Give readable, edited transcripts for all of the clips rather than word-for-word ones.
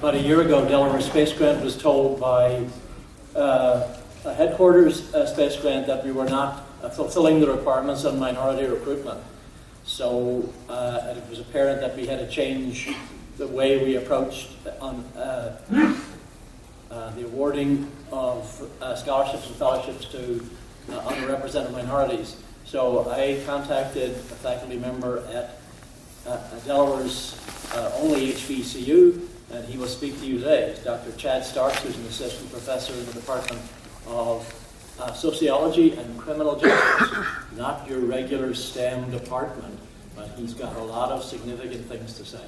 about a year ago, Delaware Space Grant was told by a headquarters space grant that we were not fulfilling the requirements on minority recruitment. So it was apparent that we had to change the way we approached on the awarding of scholarships and fellowships to underrepresented minorities. So I contacted a faculty member at Delaware's only HBCU, and he will speak to you today. It's Dr. Chad Starks, who's an assistant professor in the Department of Sociology and Criminal Justice. Not your regular STEM department, but he's got a lot of significant things to say.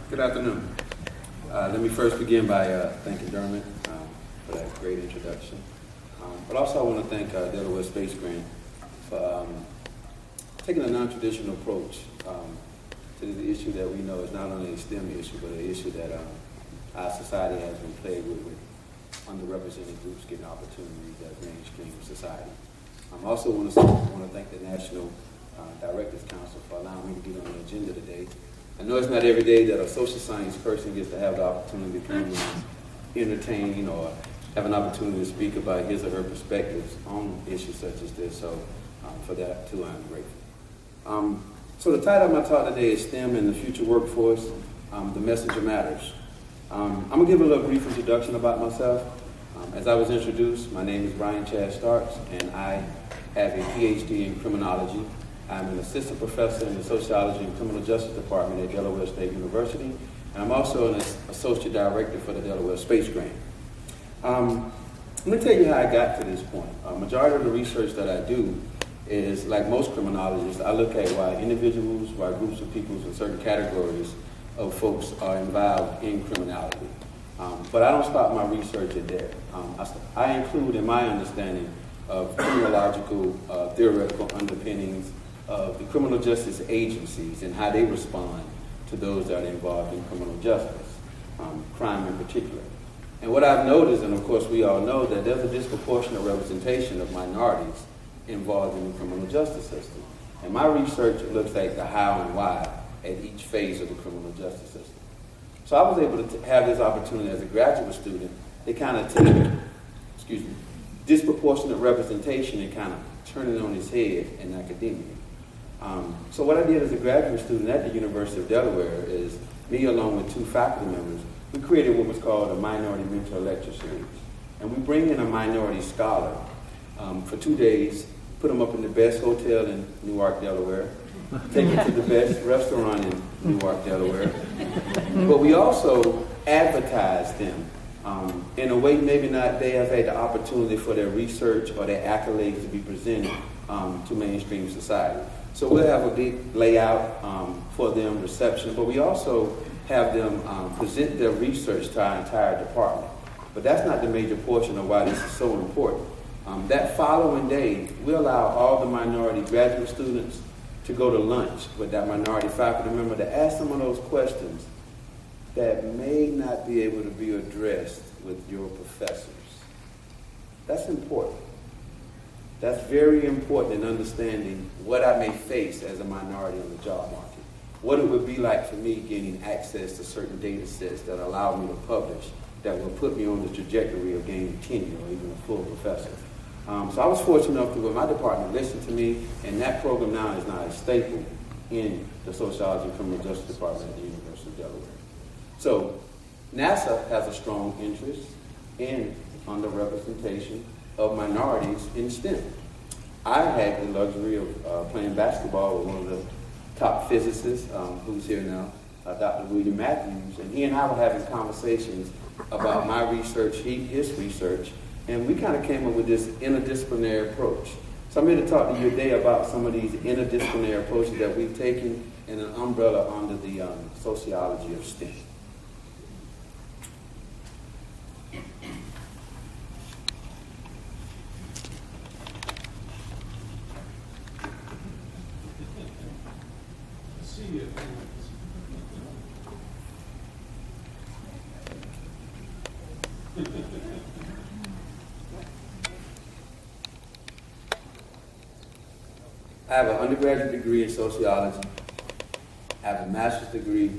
Good afternoon. Let me first begin by thanking Dermot for that great introduction. But also I want to thank Delaware Space Grant for taking a non-traditional approach to the issue that we know is not only a STEM issue, but an issue that our society has been plagued with underrepresented groups getting opportunities at mainstream society. I also want to thank the National Directors Council for allowing me to get on the agenda today. I know it's not every day that a social science person gets to have the opportunity to come and entertain or have an opportunity to speak about his or her perspectives on issues such as this. So for that, too, I'm grateful. So the title of my talk today is STEM and the Future Workforce, The Messenger Matters. I'm going to give a little brief introduction about myself. As I was introduced, my name is Brian Chad Starks, and I have a PhD in criminology. I'm an assistant professor in the Sociology and Criminal Justice Department at Delaware State University, and I'm also an associate director for the Delaware Space Grant. Let me tell you how I got to this point. A majority of the research that I do is, like most criminologists, I look at why individuals, why groups of people in certain categories of folks are involved in criminality. But I don't stop my research at there. I include in my understanding of criminological theoretical underpinnings of the criminal justice agencies and how they respond to those that are involved in criminal justice, crime in particular. And what I've noticed, and of course we all know, that there's a disproportionate representation of minorities involved in the criminal justice system. And my research looks at the how and why at each phase of the criminal justice system. So I was able to have this opportunity as a graduate student to kind of take, disproportionate representation and kind of turn it on its head in academia. So what I did as a graduate student at the University of Delaware is, me along with two faculty members, we created what was called a Minority Mentor Lecture Series. And we bring in a minority scholar for 2 days, put them up in the best hotel in Newark, Delaware, take them to the best restaurant in Newark, Delaware. But we also advertise them in a way maybe not they have had the opportunity for their research or their accolades to be presented to mainstream society. So we'll have a big layout for them, reception, but we also have them present their research to our entire department. But that's not the major portion of why this is so important. That following day, we allow all the minority graduate students to go to lunch with that minority faculty member to ask some of those questions that may not be able to be addressed with your professors. That's important. That's very important in understanding what I may face as a minority in the job market. What it would be like for me gaining access to certain data sets that allow me to publish, that will put me on the trajectory of gaining tenure or even a full professor. So I was fortunate enough to where my department listened to me, and that program now is a staple in the Sociology and Criminal Justice Department at the University of Delaware. So NASA has a strong interest in underrepresentation of minorities in STEM. I had the luxury of playing basketball with one of the top physicists, who's here now, Dr. William Matthews, and he and I were having conversations about my research, his research, and we kind of came up with this interdisciplinary approach. So I'm here to talk to you today about some of these interdisciplinary approaches that we've taken in an umbrella under the sociology of STEM. I have an undergraduate degree in sociology. I have a master's degree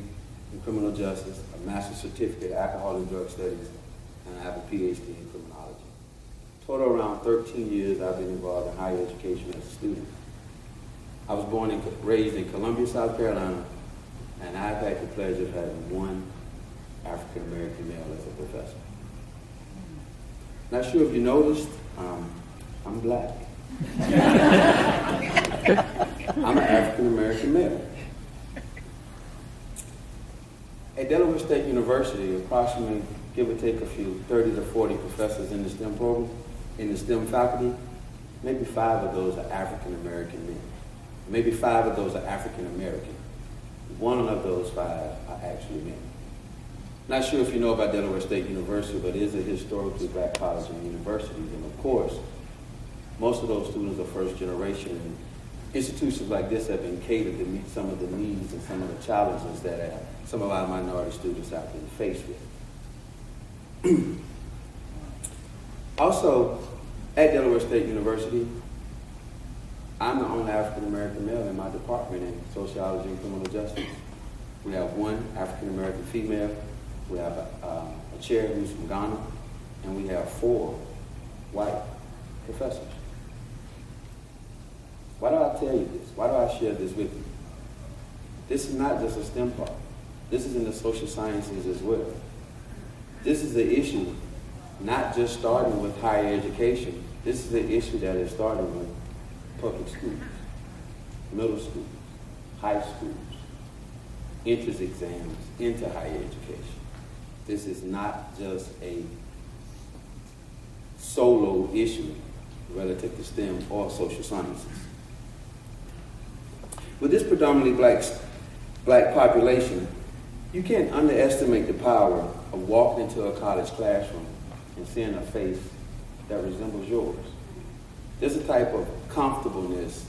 in criminal justice, a master's certificate in alcohol and drug studies, and I have a PhD in criminology. Total around 13 years I've been involved in higher education as a student. I was born and raised in Columbia, South Carolina, and I've had the pleasure of having one African American male as a professor. Not sure if you noticed, I'm black. I'm an African American male. At Delaware State University, approximately, give or take a few, 30 to 40 professors in the STEM program, in the STEM faculty, maybe 5 of those are African American men. Maybe 5 of those are African American. 1 of those 5 are actually men. Not sure if you know about Delaware State University, but it is a historically black college and university. And of course, most of those students are first generation. And institutions like this have been catered to meet some of the needs and some of the challenges that some of our minority students have been faced with. Also, at Delaware State University, I'm the only African American male in my department in sociology and criminal justice. We have 1 African American female. We have a chair who's from Ghana, and we have 4 white professors. Why do I tell you this? Why do I share this with you? This is not just a STEM part. This is in the social sciences as well. This is the issue, not just starting with higher education. This is the issue that is starting with public schools, middle schools, high schools, entrance exams into higher education. This is not just a solo issue relative to STEM or social sciences. With this predominantly black population, you can't underestimate the power of walking into a college classroom and seeing a face that resembles yours. There's a type of comfortableness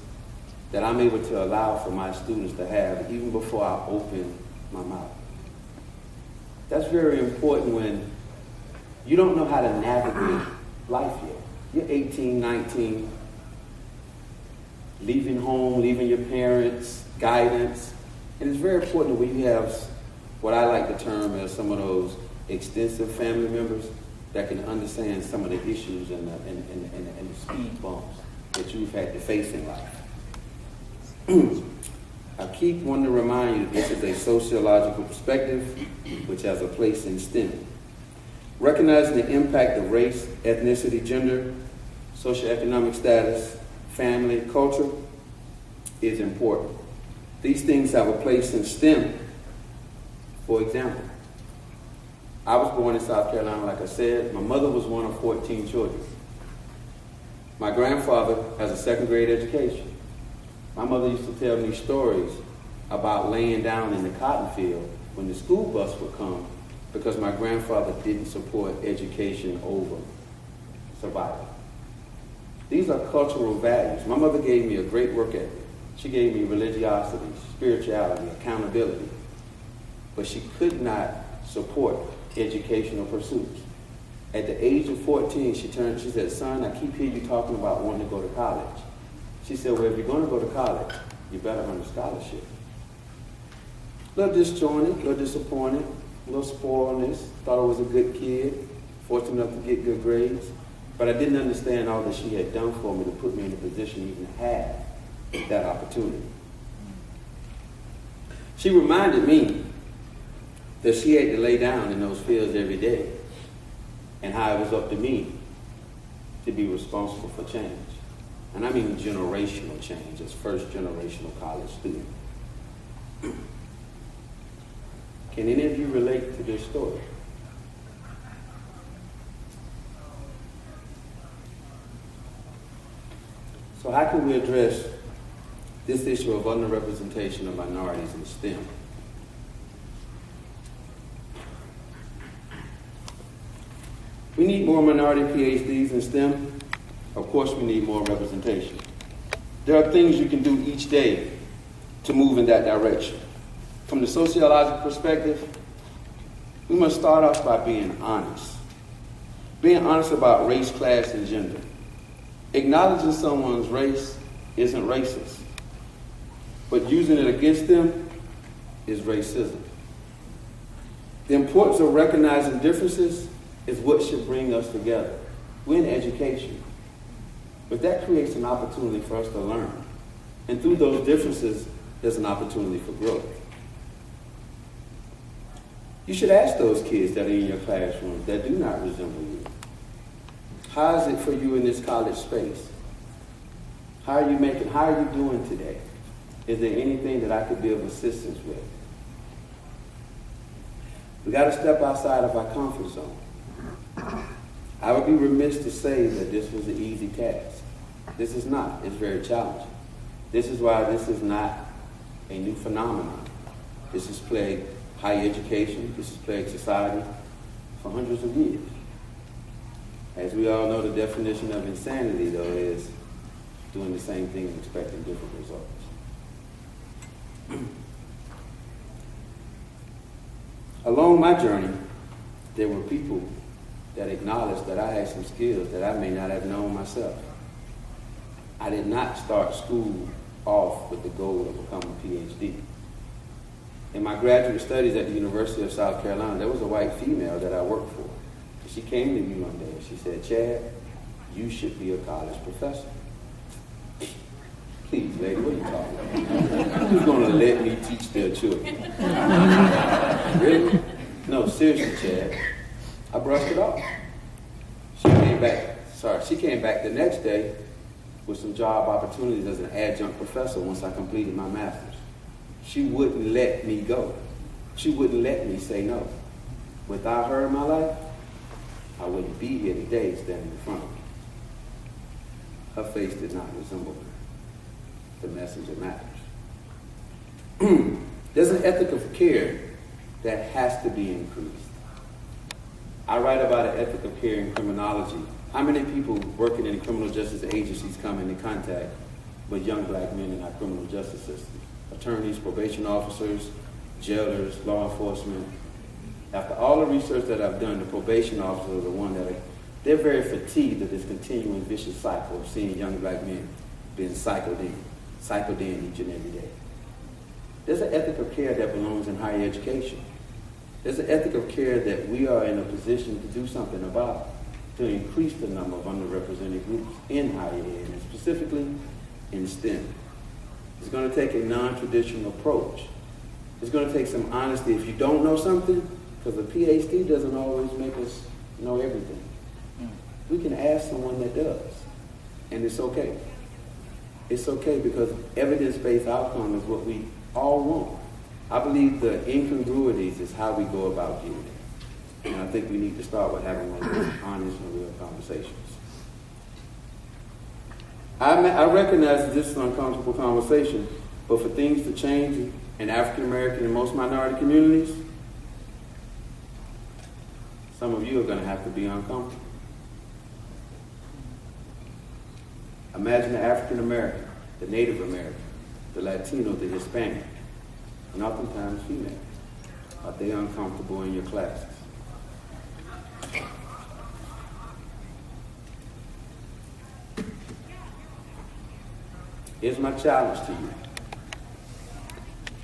that I'm able to allow for my students to have even before I open my mouth. That's very important when you don't know how to navigate life yet. You're 18, 19, leaving home, leaving your parents, guidance. And it's very important when you have what I like to term as some of those extensive family members that can understand some of the issues and the speed bumps that you've had to face in life. I keep wanting to remind you that this is a sociological perspective which has a place in STEM. Recognizing the impact of race, ethnicity, gender, socioeconomic status, family, culture is important. These things have a place in STEM. For example, I was born in South Carolina, like I said. My mother was one of 14 children. My grandfather has a second grade education. My mother used to tell me stories about laying down in the cotton field when the school bus would come because my grandfather didn't support education over survival. These are cultural values. My mother gave me a great work ethic. She gave me religiosity, spirituality, accountability. But she could not support educational pursuits. At the age of 14, she said, "Son, I keep hearing you talking about wanting to go to college." She said, "Well, if you're going to go to college, you better earn a scholarship." A little disjointed, a little disappointed, a little spoiledness. Thought I was a good kid, fortunate enough to get good grades. But I didn't understand all that she had done for me to put me in a position to even have that opportunity. She reminded me that she had to lay down in those fields every day and how it was up to me to be responsible for change. And I mean generational change as first generational college student. Can any of you relate to this story? So how can we address this issue of underrepresentation of minorities in STEM? We need more minority PhDs in STEM. Of course, we need more representation. There are things you can do each day to move in that direction. From the sociological perspective, we must start off by being honest. Being honest about race, class, and gender. Acknowledging someone's race isn't racist. but using it against them is racism. The importance of recognizing differences is what should bring us together. We're in education, but that creates an opportunity for us to learn. And through those differences, there's an opportunity for growth. You should ask those kids that are in your classrooms that do not resemble you. How is it for you in this college space? How are you doing today? Is there anything that I could be of assistance with? We got to step outside of our comfort zone. I would be remiss to say that this was an easy task. This is not. It's very challenging. This is why this is not a new phenomenon. This has plagued higher education. This has plagued society for hundreds of years. As we all know, the definition of insanity, though, is doing the same thing and expecting different results. Along my journey, there were people that acknowledged that I had some skills that I may not have known myself. I did not start school off with the goal of becoming a PhD. In my graduate studies at the University of South Carolina, there was a white female that I worked for. She came to me one day and she said, "Chad, you should be a college professor." Please, lady, what are you talking about? Who's going to let me teach their children? Really? No, seriously, Chad. I brushed it off. She came back the next day with some job opportunities as an adjunct professor once I completed my master's. She wouldn't let me go. She wouldn't let me say no. Without her in my life, I wouldn't be here today standing in front of me. Her face did not resemble her. The messenger matters. There's an ethic of care that has to be increased. I write about an ethic of care in criminology. How many people working in criminal justice agencies come into contact with young black men in our criminal justice system? Attorneys, probation officers, jailers, law enforcement. After all the research that I've done, the probation officers are the one they're very fatigued of this continuing vicious cycle of seeing young black men being cycled in each and every day. There's an ethic of care that belongs in higher education. There's an ethic of care that we are in a position to do something about, to increase the number of underrepresented groups in higher ed, and specifically in STEM. It's going to take a non-traditional approach. It's going to take some honesty. If you don't know something, because a PhD doesn't always make us know everything. We can ask someone that does, and it's okay. It's okay because evidence-based outcome is what we all want. I believe the incongruities is how we go about doing it. And I think we need to start with having one of those honest and real conversations. I recognize that this is an uncomfortable conversation, but for things to change in African American and most minority communities, some of you are going to have to be uncomfortable. Imagine the African American, the Native American, the Latino, the Hispanic, and oftentimes female. Are they uncomfortable in your classes? Here's my challenge to you.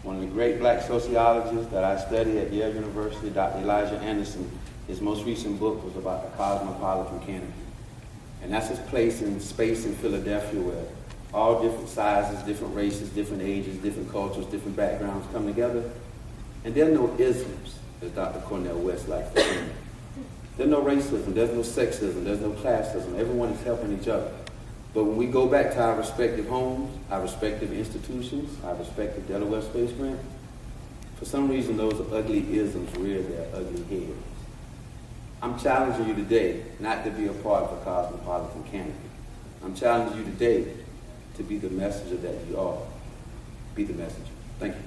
One of the great black sociologists that I study at Yale University, Dr. Elijah Anderson, his most recent book was about the cosmopolitan canopy. And that's his place in space in Philadelphia where all different sizes, different races, different ages, different cultures, different backgrounds come together. And there are no isms, as Dr. Cornel West likes to say. There's no racism, there's no sexism, there's no classism. Everyone is helping each other. But when we go back to our respective homes, our respective institutions, our respective Delaware Space Grant, for some reason those ugly isms rear their ugly heads. I'm challenging you today not to be a part of a cosmopolitan canopy. I'm challenging you today to be the messenger that you are. Be the messenger. Thank you.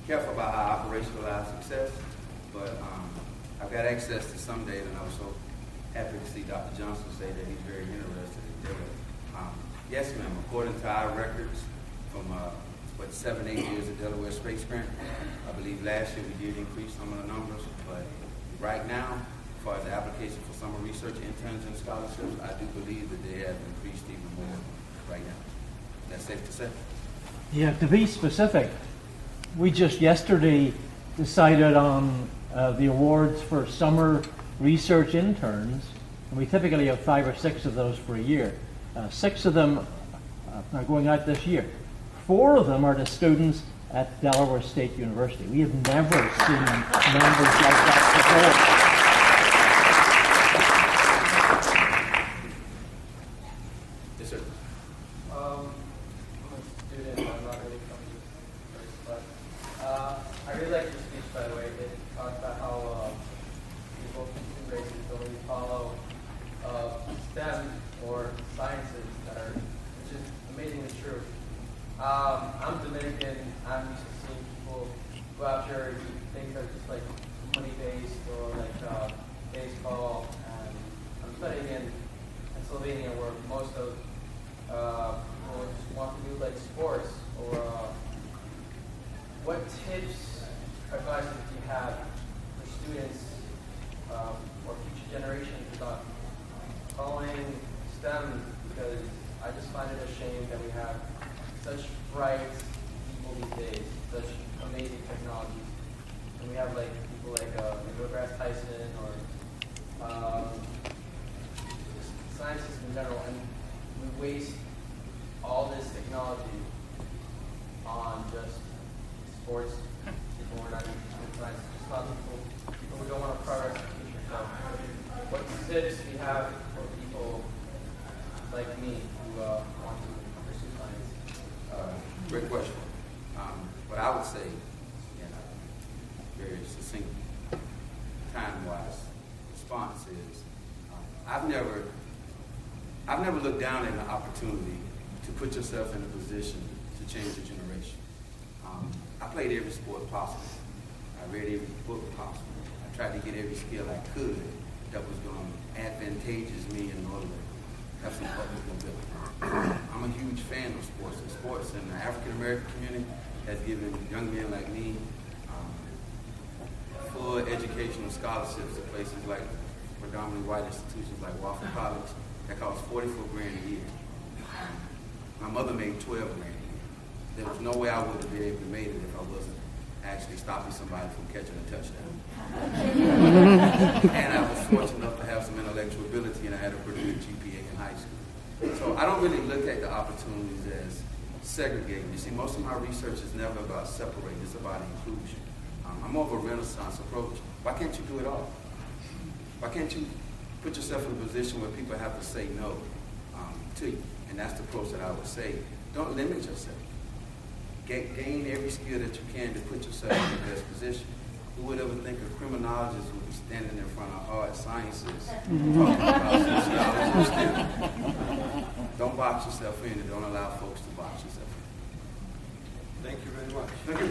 careful about how I operationalize success, but I've got access to some data, and I was so happy to see Dr. Johnson say that he's very interested in data. Yes, ma'am, according to our records from 7-8 years of Delaware Space Grant, I believe last year we did increase some of the numbers, but right now, as far as the application for summer research interns and scholarships, I do believe that they have increased even more right now. That's safe to say? Yeah, to be specific, we just yesterday decided on the awards for summer research interns, and we typically have 5 or 6 of those for a year. 6 of them are going out this year. 4 of them are to students at Delaware State University. We have never seen numbers like that Yes, sir. I'm a student, I'm not really from this place, but I really like your speech, by the way. It talks about how people from two races don't really follow STEM or sciences that are, which is amazingly true. I'm Dominican. I'm used to seeing people go out there and do things that are just like money-based or like baseball. And I'm studying in Pennsylvania, where most of people just want to do like sports. Or what tips, advice do you have for students or future generations about following STEM? Because I just find it a shame that we have such bright people these days, such amazing technologies, and we have like people like Neil deGrasse Tyson or just scientists in general, and we waste all this technology on just sports people who are not interested in science, just not people who don't want to progress in the future. So, what tips do you have for people like me who want to pursue science? Great question. What I would say, in a very succinct, time-wise response is, I've never looked down at an opportunity to put yourself in a position to change a generation. I played every sport possible. I read every book possible. I tried to get every skill I could that was going to advantageous me in order to have some public mobility. I'm a huge fan of sports, and sports in the African American community has given young men like me full educational scholarships at places like predominantly white institutions like Wofford College that cost $44,000 a year. My mother made $12,000 a year. There was no way I would have been able to make it if I wasn't actually stopping somebody from catching a touchdown. And I was fortunate enough to have some intellectual ability, and I had a pretty good GPA in high school. So I don't really look at the opportunities as segregating. You see, most of my research is never about separating, it's about inclusion. I'm more of a Renaissance approach. Why can't you do it all? Why can't you put yourself in a position where people have to say no to you? And that's the approach that I would say. Don't limit yourself. Gain every skill that you can to put yourself in the best position. Who would ever think a criminologist would be standing in front of hard sciences talking about sociology? Don't box yourself in, and don't allow folks to box yourself in. Thank you very much. Thank you.